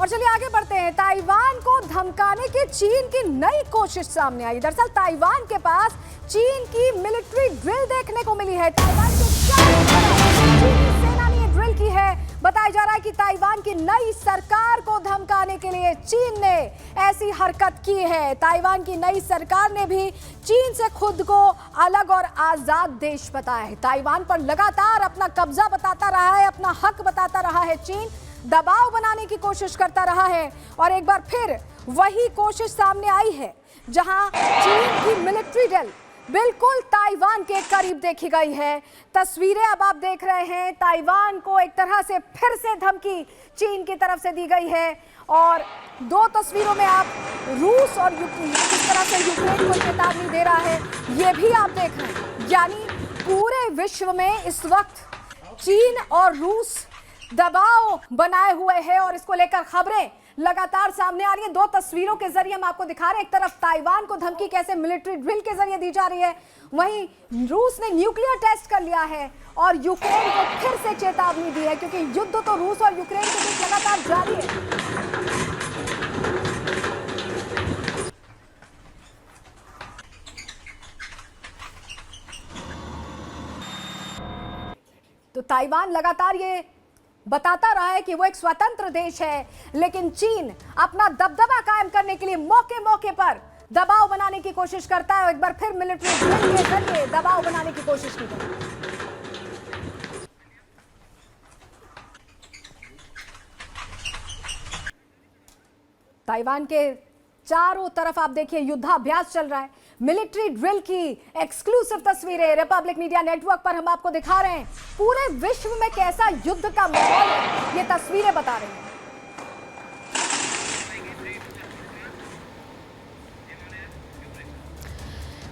और चलिए आगे बढ़ते हैं। ताइवान को धमकाने की चीन की नई कोशिश सामने आई। दरअसल ताइवान के पास चीन की मिलिट्री ड्रिल देखने को मिली है। ताइवान के चीनी सेना ने ड्रिल की है। बताया जा रहा है कि ताइवान की नई सरकार को धमकाने के लिए चीन ने ऐसी हरकत की है। ताइवान की नई सरकार ने भी चीन से खुद को अलग और आजाद देश बताया है। ताइवान पर लगातार अपना कब्जा बताता रहा है, अपना हक बताता रहा है। चीन दबाव बनाने की कोशिश करता रहा है और एक बार फिर वही कोशिश सामने आई है, जहां चीन की मिलिट्री ड्रिल बिल्कुल ताइवान के करीब देखी गई है। तस्वीरें अब आप देख रहे हैं। ताइवान को एक तरह से फिर से धमकी चीन की तरफ से दी गई है और दो तस्वीरों में आप रूस और किस तरह से यूक्रेन को चेतावनी दे रहा है ये भी आप देख रहे हैं। यानी पूरे विश्व में इस वक्त चीन और रूस दबाव बनाए हुए हैं और इसको लेकर खबरें लगातार सामने आ रही है। दो तस्वीरों के जरिए हम आपको दिखा रहे हैं। एक तरफ ताइवान को धमकी कैसे मिलिट्री ड्रिल के जरिए दी जा रही है, वहीं रूस ने न्यूक्लियर टेस्ट कर लिया है और यूक्रेन को फिर से चेतावनी दी है, क्योंकि युद्ध तो रूस और यूक्रेन के बीच लगातार जारी है। तो ताइवान लगातार ये बताता रहा है कि वो एक स्वतंत्र देश है, लेकिन चीन अपना दबदबा कायम करने के लिए मौके मौके पर दबाव बनाने की कोशिश करता है और एक बार फिर मिलिट्री ड्रिल के जरिए दबाव बनाने की कोशिश की गई। ताइवान के चारों तरफ आप देखिए युद्धाभ्यास चल रहा है। मिलिट्री ड्रिल की एक्सक्लूसिव तस्वीरें रिपब्लिक मीडिया नेटवर्क पर हम आपको दिखा रहे हैं। पूरे विश्व में कैसा युद्ध का माहौल है ये तस्वीरें बता रही हैं।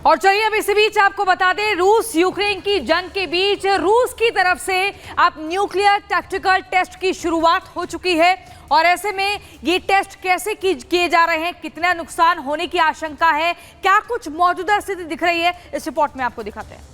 और चलिए अब इसी बीच आपको बता दें, रूस यूक्रेन की जंग के बीच रूस की तरफ से अब न्यूक्लियर टैक्टिकल टेस्ट की शुरुआत हो चुकी है और ऐसे में ये टेस्ट कैसे किए जा रहे हैं, कितना नुकसान होने की आशंका है, क्या कुछ मौजूदा स्थिति दिख रही है, इस रिपोर्ट में आपको दिखाते हैं।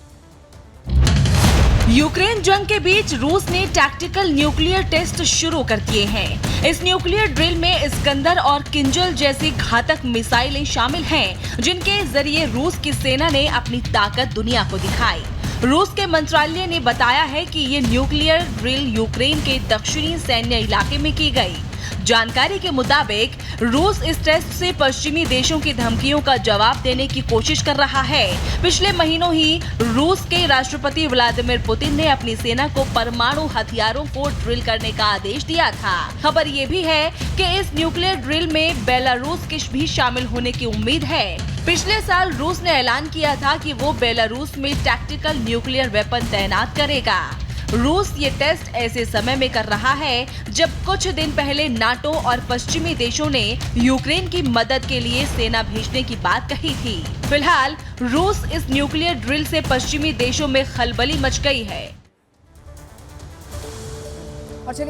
यूक्रेन जंग के बीच रूस ने टैक्टिकल न्यूक्लियर टेस्ट शुरू कर दिए हैं। इस न्यूक्लियर ड्रिल में इस्कंदर और किंजल जैसी घातक मिसाइलें शामिल हैं, जिनके जरिए रूस की सेना ने अपनी ताकत दुनिया को दिखाई। रूस के मंत्रालय ने बताया है कि ये न्यूक्लियर ड्रिल यूक्रेन के दक्षिणी सैन्य इलाके में की गई। जानकारी के मुताबिक रूस इस टेस्ट से पश्चिमी देशों की धमकियों का जवाब देने की कोशिश कर रहा है। पिछले महीनों ही रूस के राष्ट्रपति व्लादिमीर पुतिन ने अपनी सेना को परमाणु हथियारों को ड्रिल करने का आदेश दिया था। खबर ये भी है कि इस न्यूक्लियर ड्रिल में बेलारूस के भी शामिल होने की उम्मीद है। पिछले साल रूस ने ऐलान किया था कि वो बेलारूस में टैक्टिकल न्यूक्लियर वेपन तैनात करेगा। रूस ये टेस्ट ऐसे समय में कर रहा है जब कुछ दिन पहले नाटो और पश्चिमी देशों ने यूक्रेन की मदद के लिए सेना भेजने की बात कही थी। फिलहाल रूस इस न्यूक्लियर ड्रिल से पश्चिमी देशों में खलबली मच गई है।